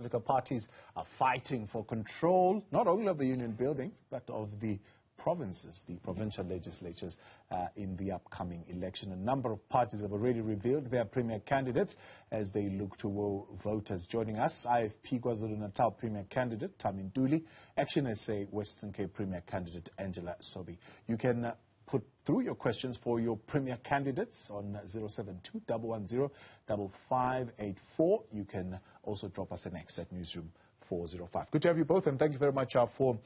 Political parties are fighting for control, not only of the union buildings, but of the provinces, the provincial legislatures in the upcoming election. A number of parties have already revealed their premier candidates as they look to woo voters. Joining us, IFP KwaZulu-Natal premier candidate Thami Ntuli, Action SA Western Cape premier candidate Angela Sobey. You can put through your questions for your premier candidates on 072-110-5584. You can also drop us an X at Newzroom 405. Good to have you both, and thank you very much for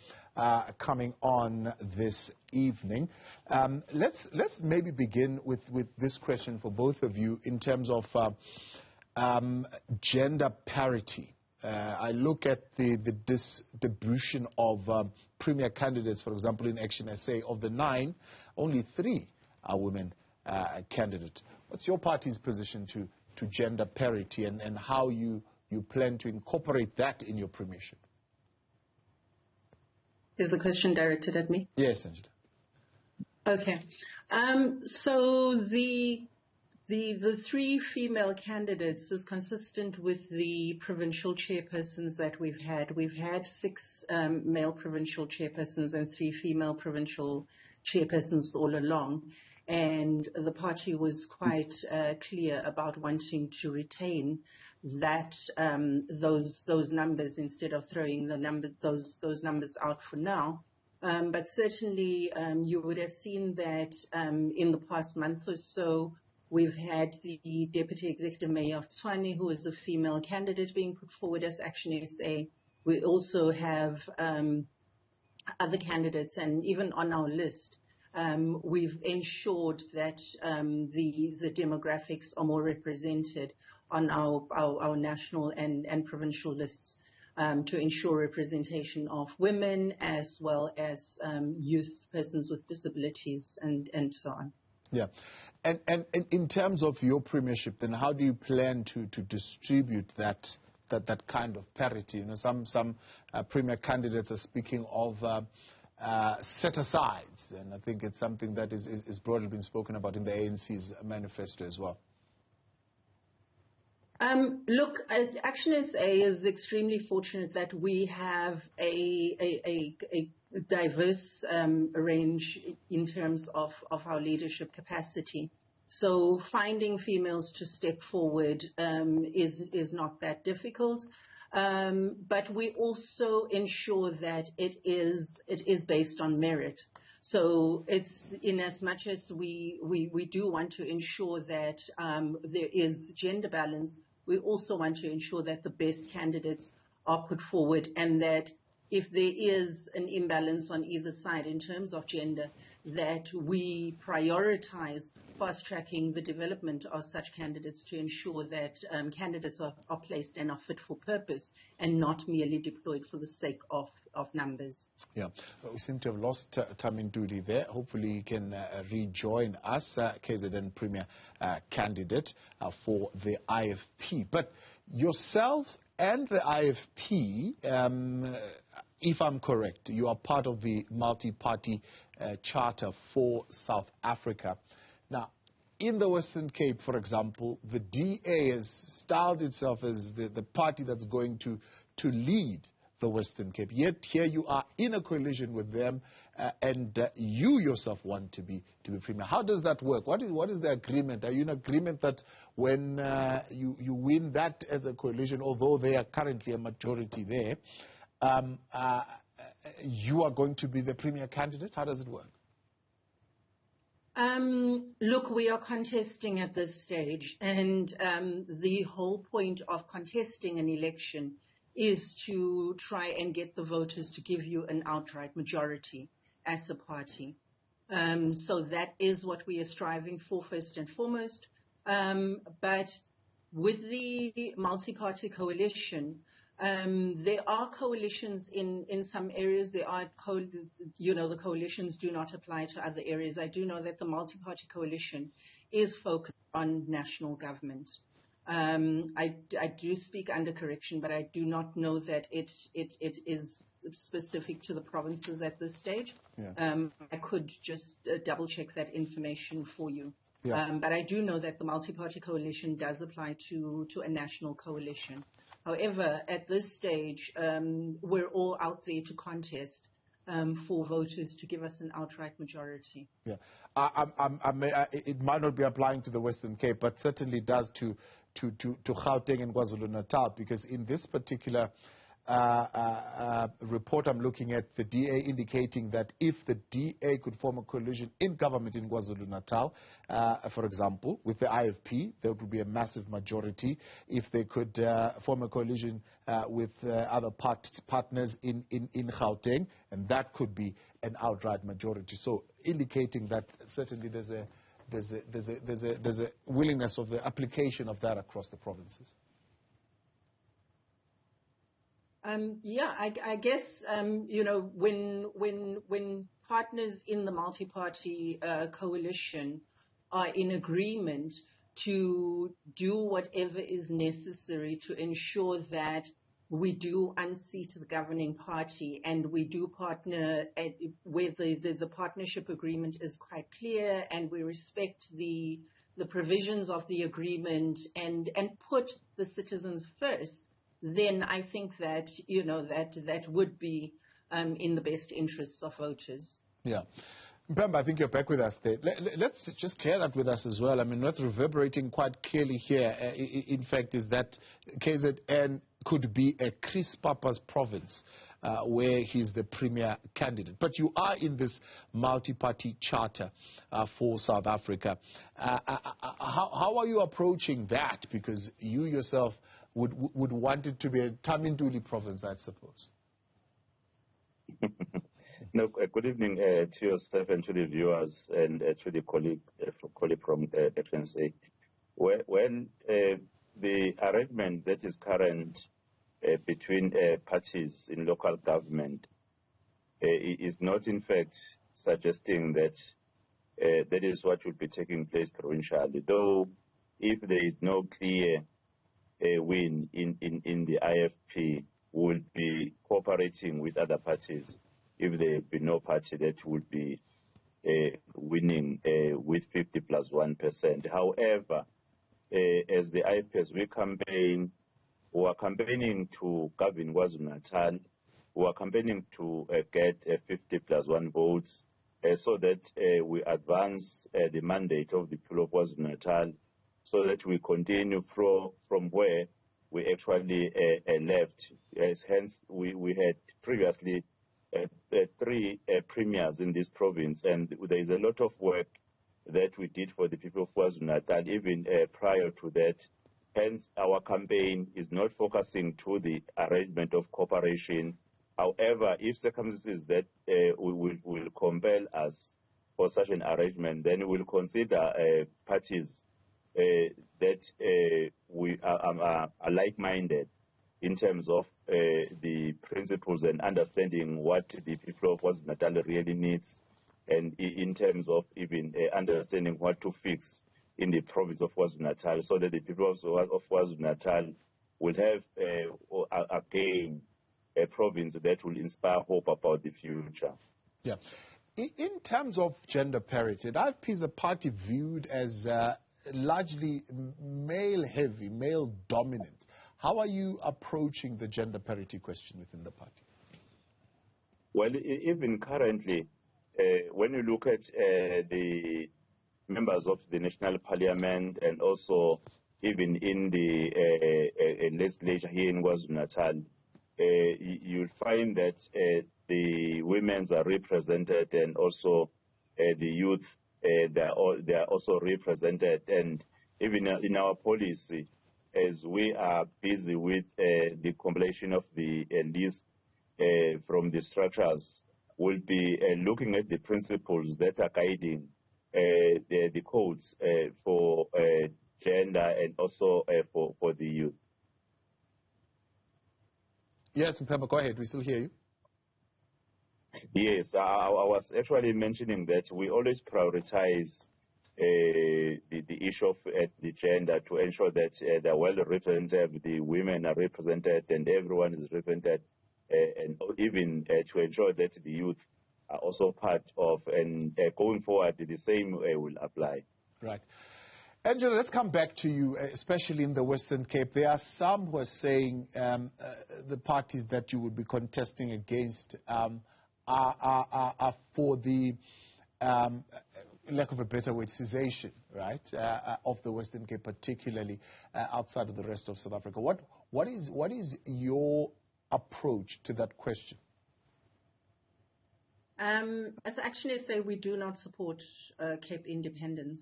coming on this evening. Let's maybe begin with this question for both of you in terms of gender parity. I look at the distribution of premier candidates, for example, in Action SA. Of the 9, only 3 are women candidates. What's your party's position to gender parity and how you plan to incorporate that in your premiership? Is the question directed at me? Yes, Angela. Okay. So the 3 female candidates is consistent with the provincial chairpersons that we've had. We've had 6 male provincial chairpersons and 3 female provincial chairpersons all along. And the party was quite clear about wanting to retain that those numbers instead of throwing those numbers out for now. But certainly you would have seen that in the past month or so, we've had the Deputy Executive Mayor of Tshwane, who is a female candidate, being put forward as Action SA. We also have other candidates, and even on our list, we've ensured that the demographics are more represented on our national and provincial lists to ensure representation of women as well as youth, persons with disabilities, and so on. Yeah. And in terms of your premiership, then how do you plan to distribute that kind of parity? You know, some premier candidates are speaking of set-asides, and I think it's something that is broadly been spoken about in the ANC's manifesto as well. Look, Action SA is extremely fortunate that we have a diverse range in terms of our leadership capacity. So finding females to step forward is not that difficult. But we also ensure that it is based on merit. So it's in as much as we do want to ensure that there is gender balance, we also want to ensure that the best candidates are put forward, and that if there is an imbalance on either side in terms of gender, that we prioritize fast-tracking the development of such candidates to ensure that candidates are placed and are fit for purpose and not merely deployed for the sake of numbers. Yeah, we seem to have lost Thami Ntuli there. Hopefully he can rejoin us, KZN Premier candidate for the IFP. But yourselves and the IFP, if I'm correct, you are part of the multi-party charter for South Africa. Now, in the Western Cape, for example, the DA has styled itself as the party that's going to lead the Western Cape. Yet here you are in a coalition with them, and you yourself want to be premier. How does that work? What is the agreement? Are you in agreement that when you win that as a coalition, although they are currently a majority there, you are going to be the premier candidate? How does it work? Look, we are contesting at this stage, and the whole point of contesting an election is to try and get the voters to give you an outright majority as a party. So that is what we are striving for first and foremost. But with the multi-party coalition, there are coalitions in some areas. There are, the coalitions do not apply to other areas. I do know that the multi-party coalition is focused on national government. I do speak under correction, but I do not know that it is specific to the provinces at this stage. Yeah. I could just double check that information for you. Yeah. But I do know that the multi-party coalition does apply to a national coalition. However, at this stage, we're all out there to contest for voters to give us an outright majority. Yeah, it might not be applying to the Western Cape, but certainly does to Gauteng and KwaZulu-Natal, because in this particular report I'm looking at, the DA indicating that if the DA could form a coalition in government in KwaZulu-Natal, for example, with the IFP, there would be a massive majority. If they could form a coalition with other partners in Gauteng, and that could be an outright majority. So indicating that certainly there's a willingness of the application of that across the provinces. I guess, when partners in the multi-party coalition are in agreement to do whatever is necessary to ensure that we do unseat the governing party, and we do partner where the partnership agreement is quite clear, and we respect the provisions of the agreement and put the citizens first, then I think that, that would be in the best interests of voters. Yeah. Mpemba, I think you're back with us there. Let's just clear that with us as well. I mean, what's reverberating quite clearly here, in fact, is that KZN could be a Chris Papa's province where he's the premier candidate. But you are in this multi-party charter for South Africa. How are you approaching that? Because you yourself would want it to be a Thami Ntuli province, I suppose. No, good evening to yourself and to the viewers and to the colleague from FNC. When the arrangement that is current between parties in local government is not in fact suggesting that that is what will be taking place provincially, though if there is no clear win in the IFP, will be cooperating with other parties if there be no party that would be winning with 50+1%. However, as the IFP, as we are campaigning to govern KwaZulu-Natal, we are campaigning to get 50+1 votes so that we advance the mandate of the people of KwaZulu-Natal, so that we continue from where we actually left. Hence, we had previously 3 premiers in this province, and there is a lot of work that we did for the people of KwaZulu-Natal even prior to that. Hence, our campaign is not focusing to the arrangement of cooperation. However, if circumstances that will compel us for such an arrangement, then we will consider parties that we are like-minded in terms of the principles and understanding what the people of KwaZulu-Natal really needs, and in terms of even understanding what to fix in the province of KwaZulu-Natal, so that the people of KwaZulu-Natal will have again a province that will inspire hope about the future. Yeah. In terms of gender parity, the IFP is a party viewed as largely male-heavy, male-dominant. How are you approaching the gender parity question within the party? Well, even currently, when you look at the members of the National Parliament and also even in the legislature here in KwaZulu-Natal, you'll find that the women are represented, and also the youth, they are also represented. And even in our policy, as we are busy with the completion of the list from the structures, we'll be looking at the principles that are guiding the codes for gender and also for the youth. Yes, Mpemba, go ahead. We still hear you. Yes, I was actually mentioning that we always prioritize the issue of the gender to ensure that they're well represented, the women are represented, and everyone is represented, and even to ensure that the youth are also part of, and going forward, the same will apply. Right. Angela, let's come back to you, especially in the Western Cape. There are some who are saying the parties that you would be contesting against are for the, lack of a better word, cessation, right, of the Western Cape, particularly outside of the rest of South Africa. What is your approach to that question? As Action SA, we do not support Cape independence.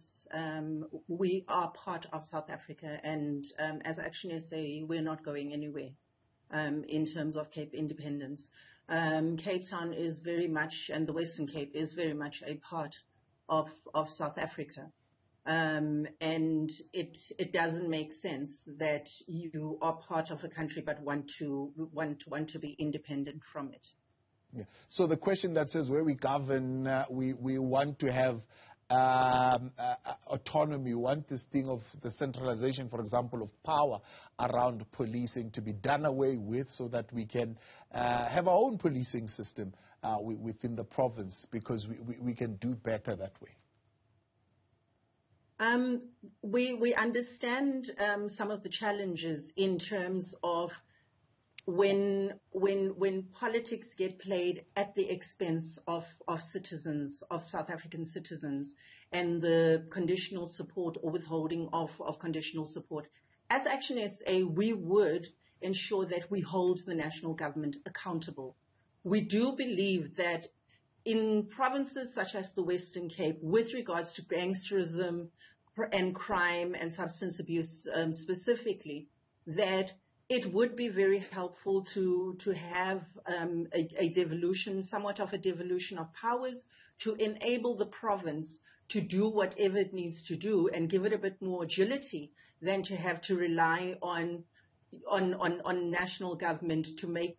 We are part of South Africa, and as Action SA, we're not going anywhere in terms of Cape independence. Cape Town is very much, and the Western Cape is very much a part of South Africa. And it doesn't make sense that you are part of a country but want to be independent from it. Yeah. So the question that says where we govern, we want to have autonomy, we want this thing of the centralization, for example, of power around policing to be done away with so that we can have our own policing system within the province, because we can do better that way. We understand some of the challenges in terms of when politics get played at the expense of citizens, of South African citizens, and the conditional support or withholding of conditional support. As Action SA, we would ensure that we hold the national government accountable. We do believe that in provinces such as the Western Cape, with regards to gangsterism and crime and substance abuse specifically, that it would be very helpful to have a devolution, somewhat of a devolution of powers, to enable the province to do whatever it needs to do and give it a bit more agility than to have to rely on national government to make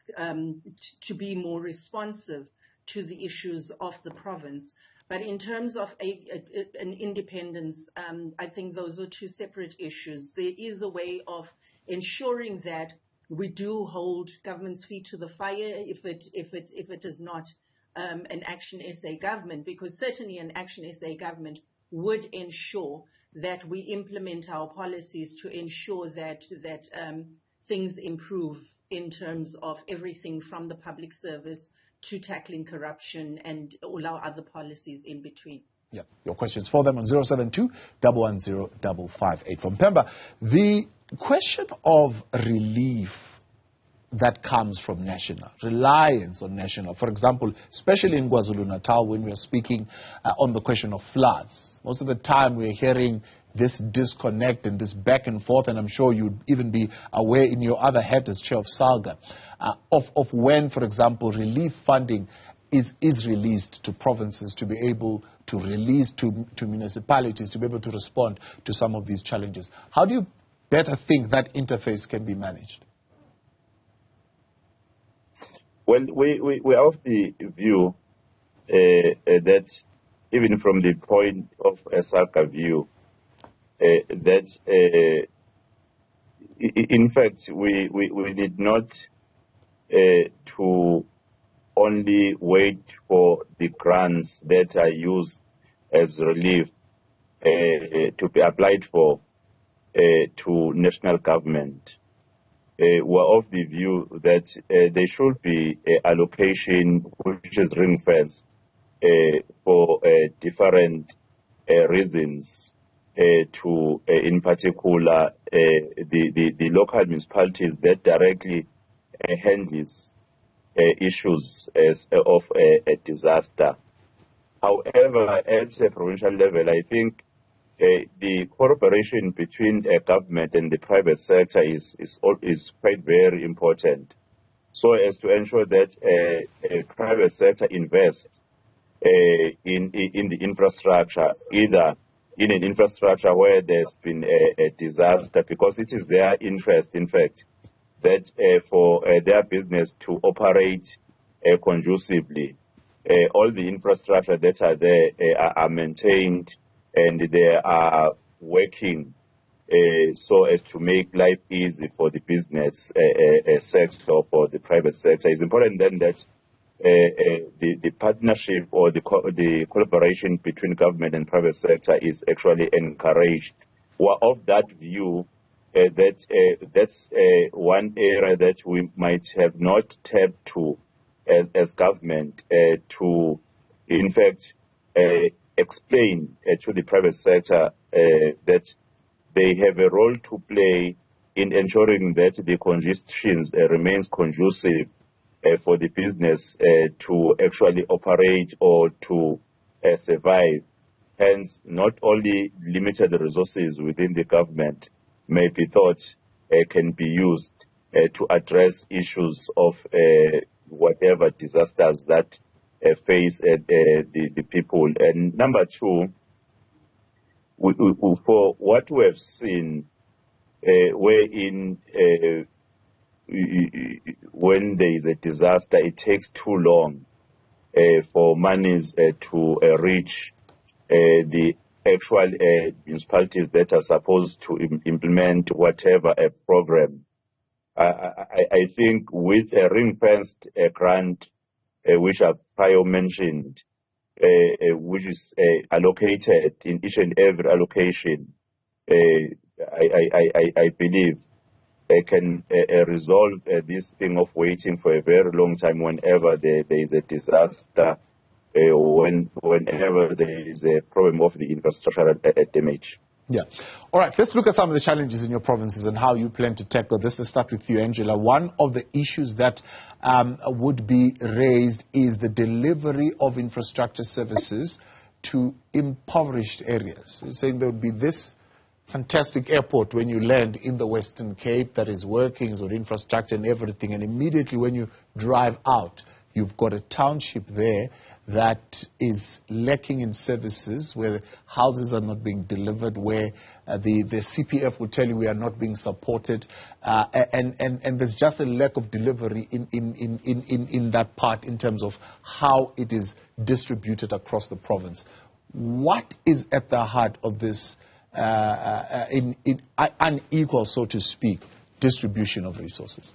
to be more responsive to the issues of the province. But in terms of an independence, I think those are two separate issues. There is a way of ensuring that we do hold government's feet to the fire if it is not an Action SA government, because certainly an Action SA government would ensure that we implement our policies to ensure that things improve in terms of everything from the public service to tackling corruption and all our other policies in between. Yeah, your questions for them on 072-110-558. From Pemba, the question of relief that comes from national, reliance on national, for example, especially in KwaZulu-Natal, when we are speaking on the question of floods, most of the time we're hearing this disconnect and this back and forth, and I'm sure you'd even be aware in your other hat as chair of SALGA, of when, for example, relief funding is released to provinces to be able to release to municipalities to be able to respond to some of these challenges. How do you better think that interface can be managed? Well, we are of the view that even from the point of a SALGA view, that in fact we need not to only wait for the grants that are used as relief to be applied for to national government. We are of the view that there should be an allocation which is ring-fenced for different reasons, to in particular the local municipalities that directly handles issues of a disaster. However, at a provincial level, I think the cooperation between government and the private sector is quite very important, so as to ensure that a private sector invests in the infrastructure, either in an infrastructure where there's been a disaster, because it is their interest, in fact, that for their business to operate conducively, all the infrastructure that are there are maintained and they are working so as to make life easy for the business sector, for the private sector. It's important then that the partnership or the collaboration between government and private sector is actually encouraged were of that view that that's one area that we might have not tapped to as government to, in fact, explain to the private sector that they have a role to play in ensuring that the conditions remains conducive for the business to actually operate or to survive. Hence, not only limited resources within the government may be thought can be used to address issues of whatever disasters that face the people. And number two, for what we have seen, wherein when there is a disaster, it takes too long for monies to reach the actual municipalities that are supposed to implement whatever program. I think with a ring-fenced grant, which I've prior mentioned, which is allocated in each and every allocation, I believe can resolve this thing of waiting for a very long time whenever there is a disaster, whenever there is a problem of the infrastructural damage. Yeah. All right, let's look at some of the challenges in your provinces and how you plan to tackle this. Let's start with you, Angela. One of the issues that would be raised is the delivery of infrastructure services to impoverished areas. You're saying there would be this fantastic airport when you land in the Western Cape that is working, it's got infrastructure and everything, and immediately when you drive out, you've got a township there that is lacking in services, where houses are not being delivered, where the CPF will tell you we are not being supported, and there's just a lack of delivery in that part in terms of how it is distributed across the province. What is at the heart of this unequal, so to speak, distribution of resources?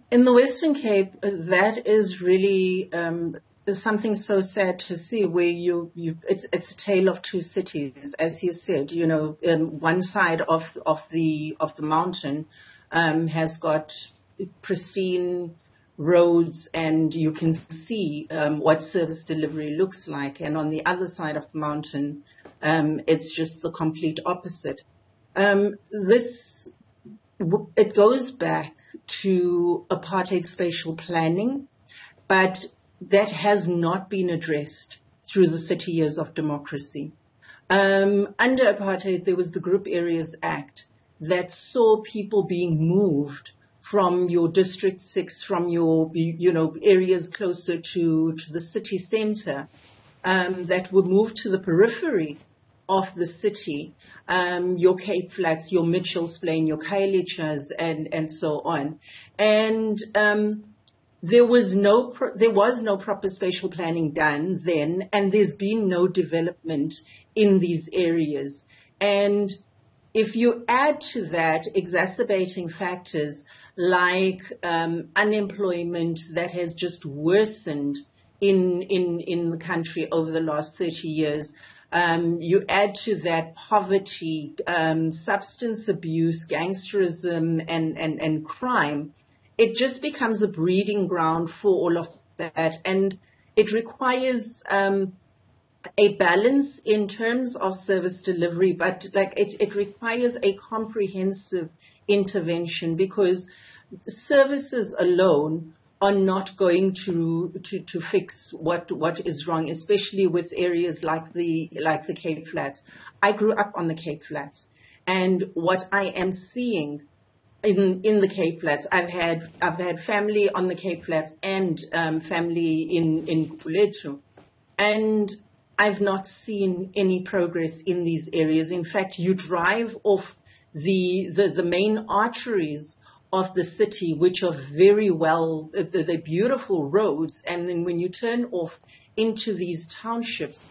In the Western Cape, that is really something so sad to see, where it's a tale of two cities, as you said. You know, one side of the mountain has got pristine roads, and you can see what service delivery looks like, and on the other side of the mountain, it's just the complete opposite. It goes back to apartheid spatial planning, but that has not been addressed through the 30 years of democracy. Under apartheid, there was the Group Areas Act that saw people being moved from your District 6, from your areas closer to the city center, that were moved to the periphery of the city, your Cape Flats, your Mitchell's Plain, your Khayelitsha's, and so on. And there was no proper spatial planning done then, and there's been no development in these areas. And if you add to that exacerbating factors like unemployment that has just worsened in the country over the last 30 years, you add to that poverty, substance abuse, gangsterism, and crime, it just becomes a breeding ground for all of that. And it requires a balance in terms of service delivery, but it requires a comprehensive intervention, because services alone are not going to fix what is wrong, especially with areas like the Cape Flats. I grew up on the Cape Flats, and what I am seeing in the Cape Flats, I've had family on the Cape Flats and family in Kuletu, and I've not seen any progress in these areas. In fact, you drive off the main arteries of the city, which are very well, they're beautiful roads, and then when you turn off into these townships,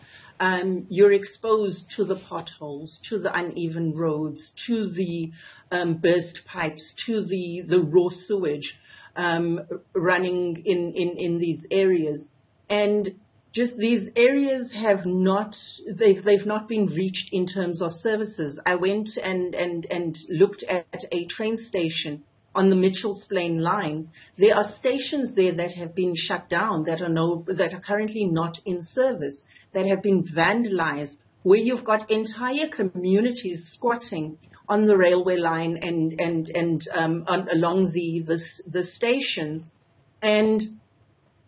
you're exposed to the potholes, to the uneven roads, to the burst pipes, to the raw sewage running in these areas. And just these areas have not, they've not been reached in terms of services. I went and looked at a train station on the Mitchell's Plain line. There are stations there that have been shut down, that are currently not in service, that have been vandalized, where you've got entire communities squatting on the railway line and along the stations, and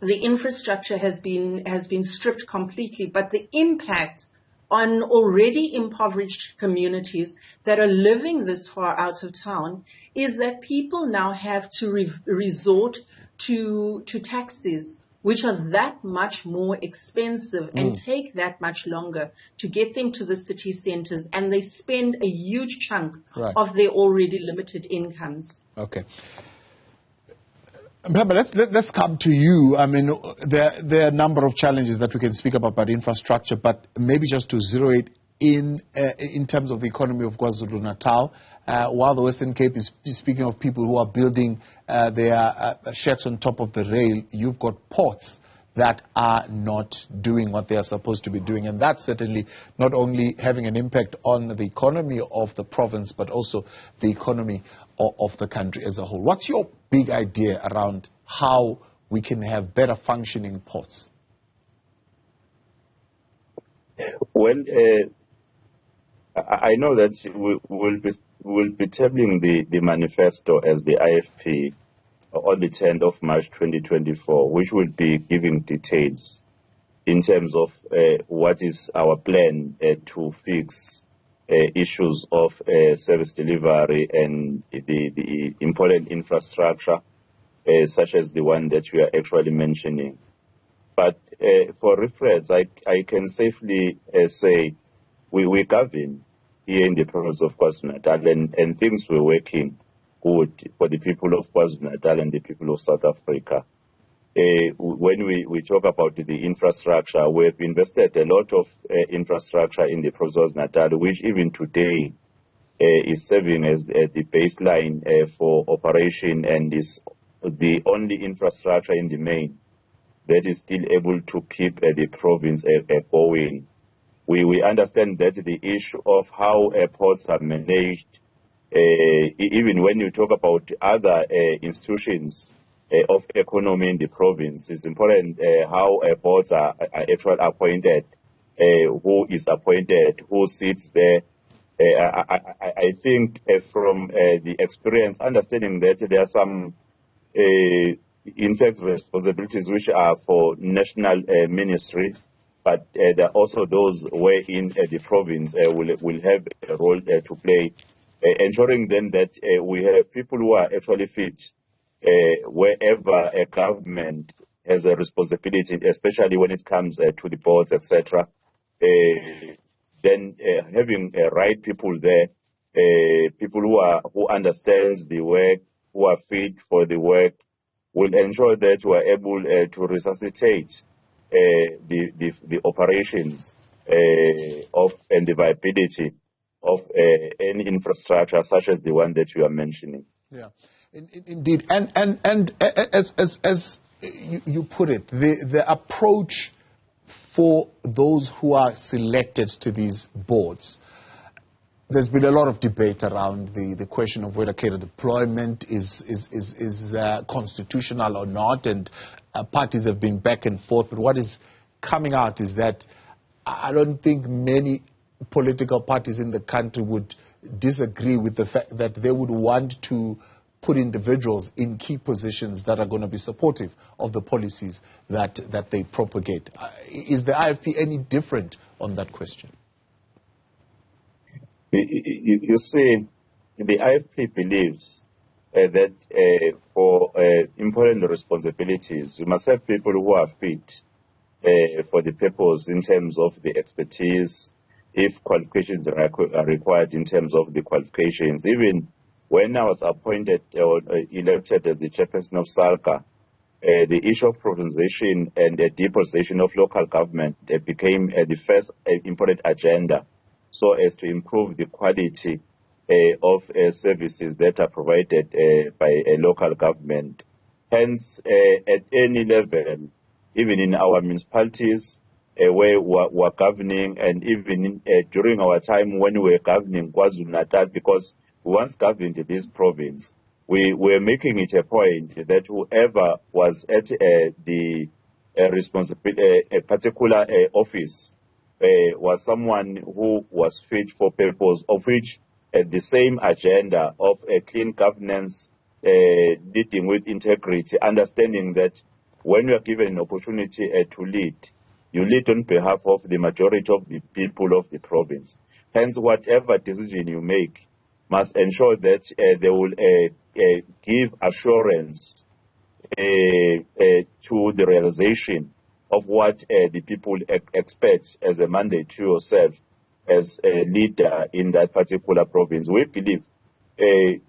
the infrastructure has been stripped completely. But the impact on already impoverished communities that are living this far out of town is that people now have to resort to taxis, which are that much more expensive and take that much longer to get them to the city centers, and they spend a huge chunk of their already limited incomes. Okay. Let's come to you. I mean, there are a number of challenges that we can speak about infrastructure, but maybe just to zero it in terms of the economy of KwaZulu-Natal. While the Western Cape is speaking of people who are building their shacks on top of the rail, you've got ports that are not doing what they are supposed to be doing. And that's certainly not only having an impact on the economy of the province, but also the economy of the country as a whole. What's your big idea around how we can have better functioning ports? Well, I know that we'll be tabling the manifesto as the IFP on the 10th of March 2024, which will be giving details in terms of what is our plan to fix issues of service delivery and the important infrastructure such as the one that we are actually mentioning. But for reference, I can safely say we govern here in the province of KwaZulu-Natal, and things were working good for the people of KwaZulu-Natal and the people of South Africa. When we talk about the infrastructure, we have invested a lot of infrastructure in the province of KwaZulu-Natal, which even today is serving as the baseline for operation, and is the only infrastructure in the main that is still able to keep the province going. We understand that the issue of how ports are managed, even when you talk about other institutions of economy in the province, it's important how ports are actually appointed, who is appointed, who sits there. I think from the experience, understanding that there are some, in fact, responsibilities which are for national ministry, but there are also those wherein the province will have a role to play, ensuring then that we have people who are actually fit wherever a government has a responsibility, especially when it comes to the boards, etc. Then having right people there, people who understands the work, who are fit for the work, will ensure that we are able to resuscitate the operations of and the viability of any infrastructure such as the one that you are mentioning. Yeah, indeed. And as you put it, the approach for those who are selected to these boards, there's been a lot of debate around the question of whether cadre deployment is constitutional or not, and parties have been back and forth. But what is coming out is that I don't think many political parties in the country would disagree with the fact that they would want to put individuals in key positions that are going to be supportive of the policies that they propagate. Is the IFP any different on that question? You see, the IFP believes that for important responsibilities, you must have people who are fit for the purpose in terms of the expertise, if qualifications are required in terms of the qualifications. Even when I was appointed or elected as the chairperson of SALCA, the issue of provincialization and depolitization of local government became the first important agenda, so as to improve the quality of services that are provided by a local government. Hence, at any level, even in our municipalities where we're governing, and even during our time when we were governing KwaZulu-Natal, because we once governed this province, we were making it a point that whoever was at the a particular office was someone who was fit for purpose, of which the same agenda of clean governance, leading with integrity, understanding that when you are given an opportunity to lead, you lead on behalf of the majority of the people of the province. Hence, whatever decision you make must ensure that they will give assurance to the realization of what the people expect as a mandate to yourself as a leader in that particular province. We believe the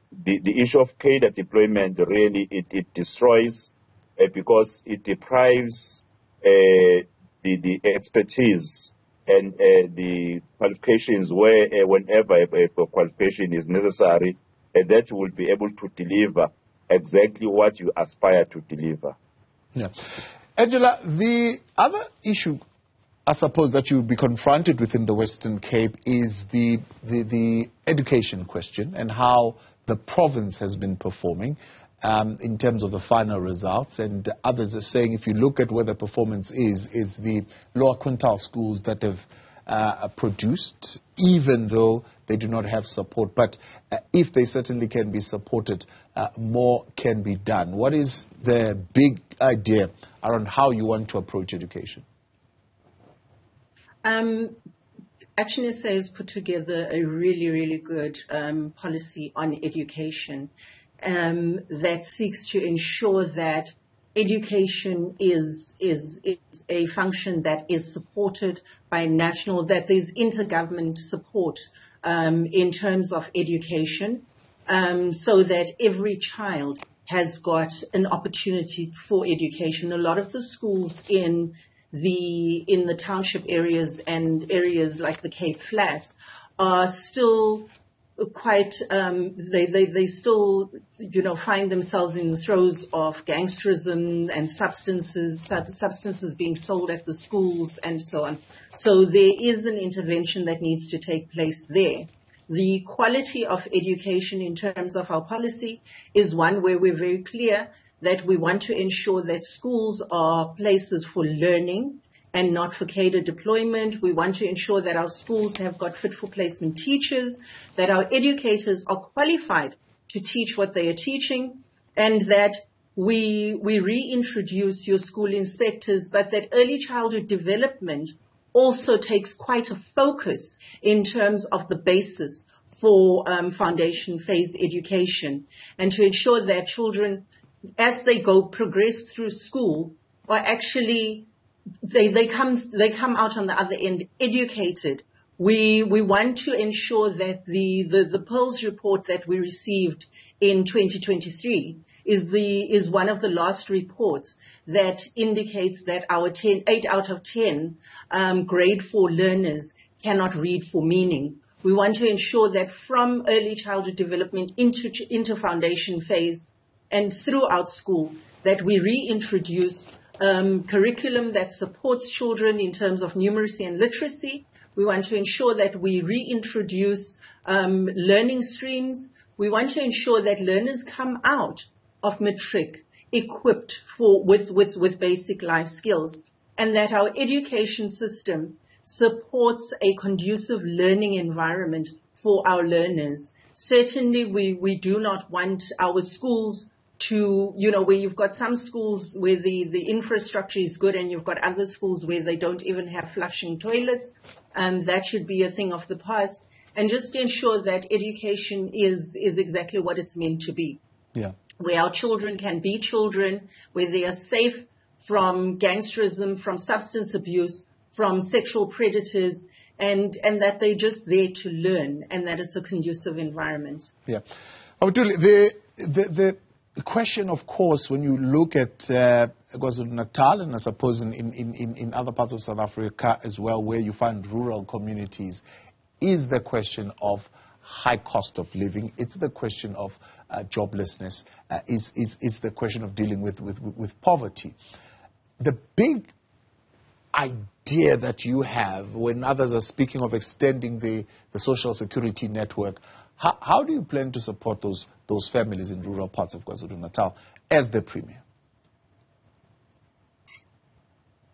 issue of cadre deployment really it destroys because it deprives the expertise and the qualifications where whenever a qualification is necessary, that will be able to deliver exactly what you aspire to deliver. Yeah. Angela, the other issue, I suppose, that you'll be confronted with in the Western Cape is the education question and how the province has been performing in terms of the final results. And others are saying if you look at where the performance is the lower quintile schools that have produced, even though they do not have support. But if they certainly can be supported, more can be done. What is the big idea around how you want to approach education? Action SA has put together a really, really good policy on education that seeks to ensure that education is a function that is supported by national, that there's intergovernment support in terms of education, so that every child has got an opportunity for education. A lot of the schools in the township areas and areas like the Cape Flats are still quite, they still, find themselves in the throes of gangsterism and substances being sold at the schools and so on. So there is an intervention that needs to take place there. The quality of education in terms of our policy is one where we're very clear that we want to ensure that schools are places for learning and not for cadre deployment. We want to ensure that our schools have got fit-for-placement teachers, that our educators are qualified to teach what they are teaching, and that we reintroduce your school inspectors, but that early childhood development also takes quite a focus in terms of the basis for foundation phase education, and to ensure that children, as they progress through school, are actually they come out on the other end educated. We want to ensure that the Pearls report that we received in 2023 is one of the last reports that indicates that our 8 out of 10 grade 4 learners cannot read for meaning. We want to ensure that from early childhood development into foundation phase and throughout school, that we reintroduce curriculum that supports children in terms of numeracy and literacy. We want to ensure that we reintroduce learning streams. We want to ensure that learners come out of matric equipped with basic life skills, and that our education system supports a conducive learning environment for our learners. Certainly, we do not want our schools to, where you've got some schools where the infrastructure is good and you've got other schools where they don't even have flushing toilets. That should be a thing of the past. And just ensure that education is exactly what it's meant to be. Yeah. Where our children can be children, where they are safe from gangsterism, from substance abuse, from sexual predators, and that they're just there to learn, and that it's a conducive environment. Yeah. The question, of course, when you look at KwaZulu-Natal, and I suppose in other parts of South Africa as well, where you find rural communities, is the question of high cost of living. It's the question of joblessness. Is the question of dealing with poverty. the big idea that you have when others are speaking of extending the social security network, how do you plan to support those families in rural parts of KwaZulu-Natal as the Premier?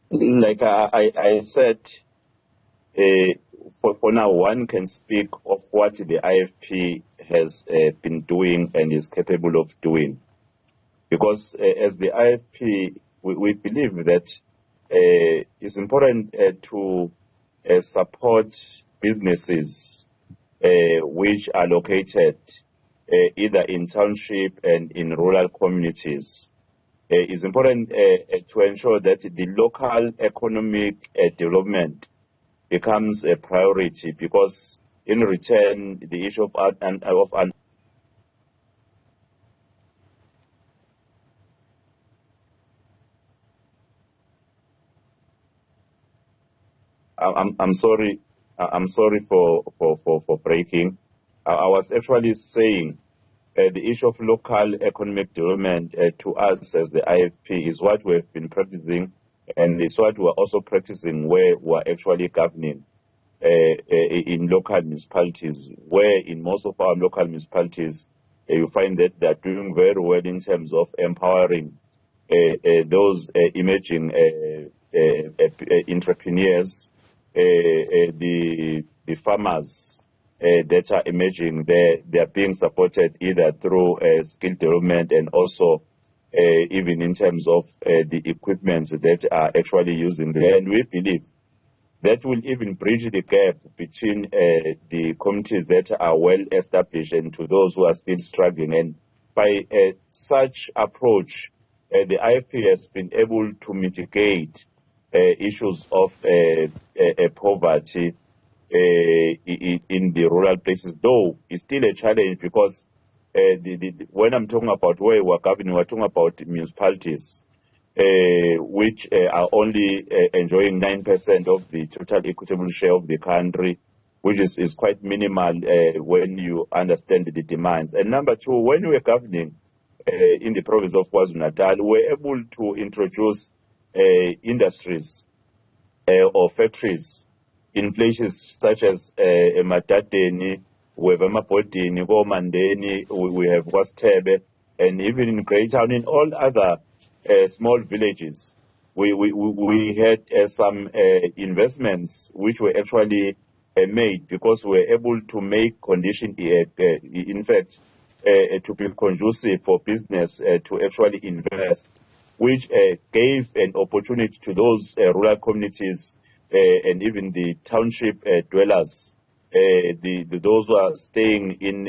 Like I said, for now, one can speak of what the IFP has been doing and is capable of doing. Because as the IFP, we believe that it's important to support businesses which are located either in township and in rural communities. It's important to ensure that the local economic development becomes a priority, because in return, the issue of I'm sorry for breaking. I was actually saying the issue of local economic development to us as the IFP is what we have been practicing, and it's what we're also practicing where we're actually governing in local municipalities, where in most of our local municipalities you find that they're doing very well in terms of empowering those emerging entrepreneurs, the farmers that are emerging. They are being supported either through skill development and also even in terms of the equipment that are actually using there. And we believe that will even bridge the gap between the communities that are well established and to those who are still struggling. And by such approach, the IFP has been able to mitigate issues of poverty in the rural places, though it's still a challenge because when I'm talking about where we're governing, we're talking about municipalities which are only enjoying 9% of the total equitable share of the country, which is quite minimal when you understand the demands. And number two, when we're governing in the province of KwaZulu-Natal, we're able to introduce industries or factories in places such as Matadeni, we have Emabhodini, Komandeni, we have Wastebe, and even in Greytown, in all other small villages. We had some investments which were actually made because we were able to make conditions, in fact, to be conducive for business to actually invest, which gave an opportunity to those rural communities and even the township dwellers, those who are staying in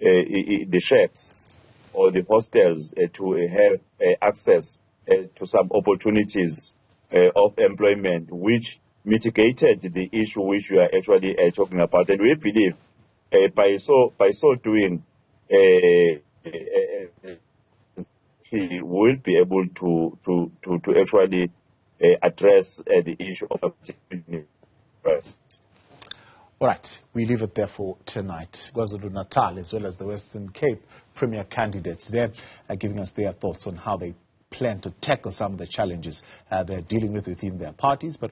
the shacks or the hostels, to have access to some opportunities of employment, which mitigated the issue which we are actually talking about. And we believe by so doing, he will be able to actually address the issue of first. All right, we leave it there for tonight. KwaZulu-Natal, as well as the Western Cape Premier candidates, they're giving us their thoughts on how they plan to tackle some of the challenges they're dealing with within their parties, but